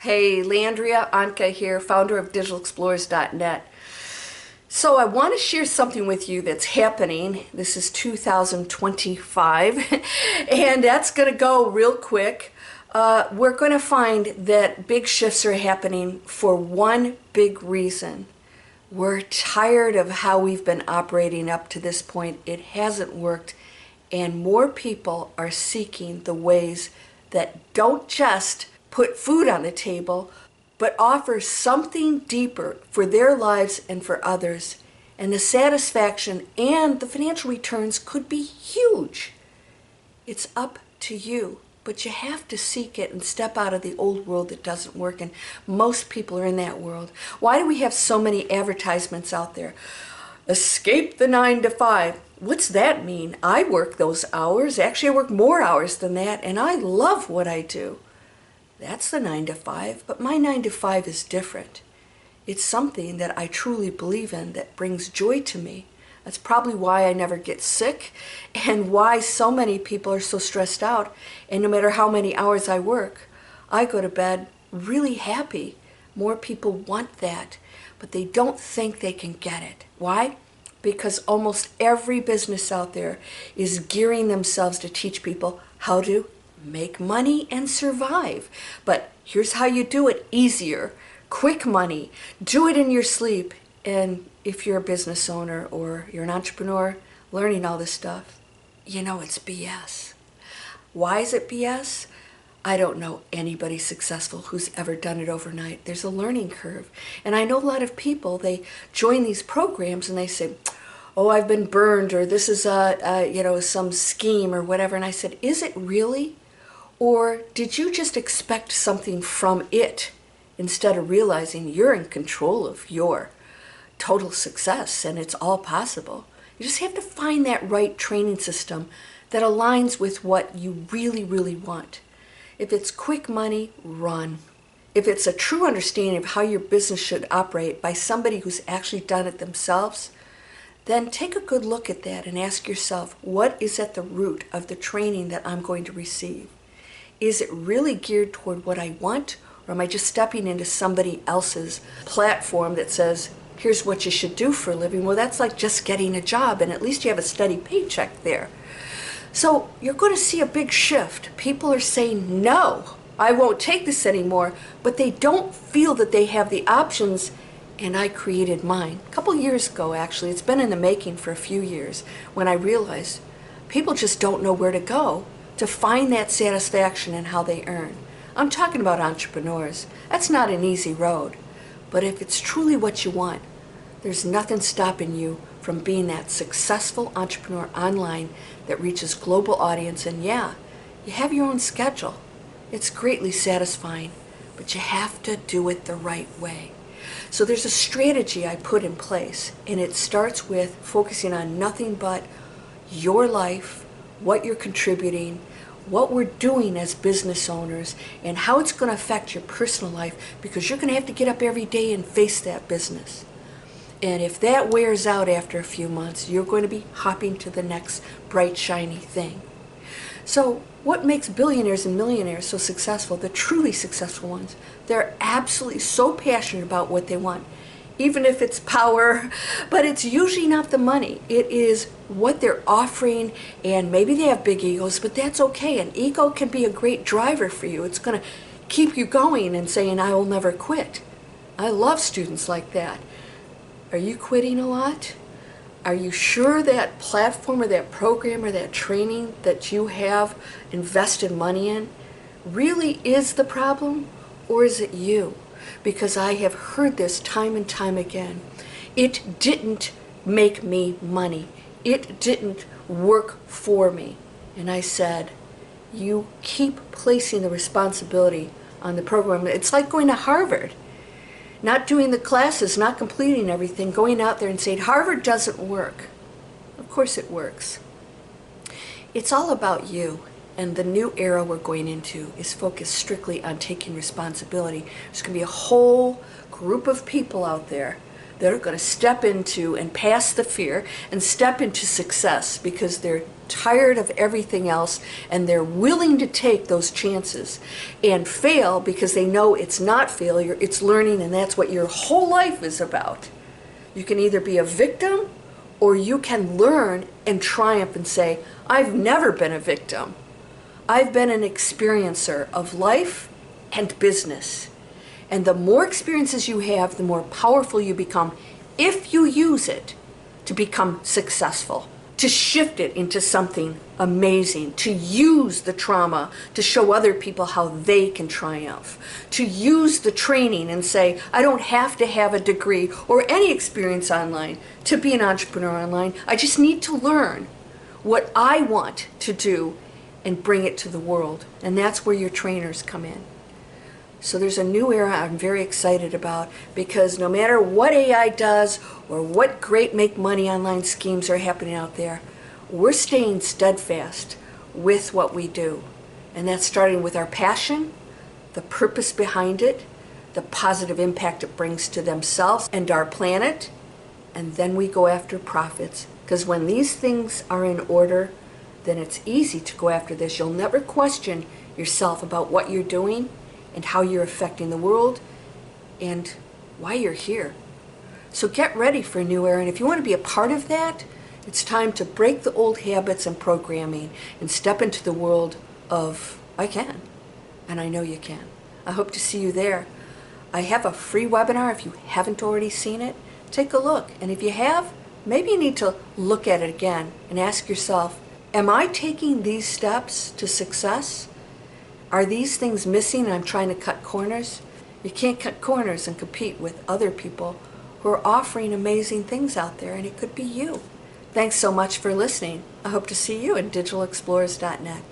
Hey, Leandria Anka here, founder of DigitalExplorers.net. So I want to share something with you that's happening. This is 2025, and that's going to go real quick. We're going to find that big shifts are happening for one big reason. We're tired of how we've been operating up to this point. It hasn't worked, and more people are seeking the ways that don't just put food on the table, but offer something deeper for their lives and for others. And the satisfaction and the financial returns could be huge. It's up to you, but you have to seek it and step out of the old world that doesn't work, and most people are in that world. Why do we have so many advertisements out there? Escape the 9 to 5. What's that mean? I work those hours. Actually, I work more hours than that, and I love what I do. That's the 9 to 5, but my 9 to 5 is different. It's something that I truly believe in that brings joy to me. That's probably why I never get sick and why so many people are so stressed out. And no matter how many hours I work, I go to bed really happy. More people want that, but they don't think they can get it. Why? Because almost every business out there is gearing themselves to teach people how to make money and survive. But here's how you do it easier. Quick money. Do it in your sleep. And if you're a business owner or you're an entrepreneur learning all this stuff, you know it's BS. Why is it BS? I don't know anybody successful who's ever done it overnight. There's a learning curve. And I know a lot of people, they join these programs and they say, oh, I've been burned, or this is some scheme or whatever. And I said, is it really? Or did you just expect something from it instead of realizing you're in control of your total success and it's all possible? You just have to find that right training system that aligns with what you really, really want. If it's quick money, run. If it's a true understanding of how your business should operate by somebody who's actually done it themselves, then take a good look at that and ask yourself, what is at the root of the training that I'm going to receive? Is it really geared toward what I want, or am I just stepping into somebody else's platform that says, here's what you should do for a living? Well, that's like just getting a job, and at least you have a steady paycheck there. So you're going to see a big shift. People are saying, no, I won't take this anymore, but they don't feel that they have the options, and I created mine. A couple years ago, actually, it's been in the making for a few years, when I realized people just don't know where to go to find that satisfaction in how they earn. I'm talking about entrepreneurs. That's not an easy road. But if it's truly what you want, there's nothing stopping you from being that successful entrepreneur online that reaches global audience. And yeah, you have your own schedule. It's greatly satisfying, but you have to do it the right way. So there's a strategy I put in place, and it starts with focusing on nothing but your life, what you're contributing, what we're doing as business owners, and how it's going to affect your personal life, because you're going to have to get up every day and face that business. And if that wears out after a few months, you're going to be hopping to the next bright, shiny thing. So what makes billionaires and millionaires so successful, the truly successful ones? They're absolutely so passionate about what they want, even if it's power, but it's usually not the money. It is what they're offering, and maybe they have big egos, but that's okay. An ego can be a great driver for you. It's going to keep you going and saying, I will never quit. I love students like that. Are you quitting a lot? Are you sure that platform or that program or that training that you have invested money in really is the problem, or is it you? Because I have heard this time and time again. It didn't make me money. It didn't work for me. And I said, you keep placing the responsibility on the program. It's like going to Harvard, not doing the classes, not completing everything, going out there and saying, Harvard doesn't work. Of course it works. It's all about you. And the new era we're going into is focused strictly on taking responsibility. There's going to be a whole group of people out there that are going to step into and pass the fear and step into success, because they're tired of everything else, and they're willing to take those chances and fail because they know it's not failure, it's learning, and that's what your whole life is about. You can either be a victim or you can learn and triumph and say, I've never been a victim. I've been an experiencer of life and business. And the more experiences you have, the more powerful you become if you use it to become successful, to shift it into something amazing, to use the trauma to show other people how they can triumph, to use the training and say, I don't have to have a degree or any experience online to be an entrepreneur online. I just need to learn what I want to do and bring it to the world. And that's where your trainers come in. So there's a new era I'm very excited about, because no matter what AI does or what great make money online schemes are happening out there, we're staying steadfast with what we do. And that's starting with our passion, the purpose behind it, the positive impact it brings to themselves and our planet, and then we go after profits. Because when these things are in order, then it's easy to go after this. You'll never question yourself about what you're doing and how you're affecting the world and why you're here. So get ready for a new era, and if you want to be a part of that, it's time to break the old habits and programming and step into the world of I can, and I know you can. I hope to see you there. I have a free webinar. If you haven't already seen it, take a look, and if you have, maybe you need to look at it again and ask yourself, am I taking these steps to success? Are these things missing and I'm trying to cut corners? You can't cut corners and compete with other people who are offering amazing things out there, and it could be you. Thanks so much for listening. I hope to see you at digitalexplorers.net.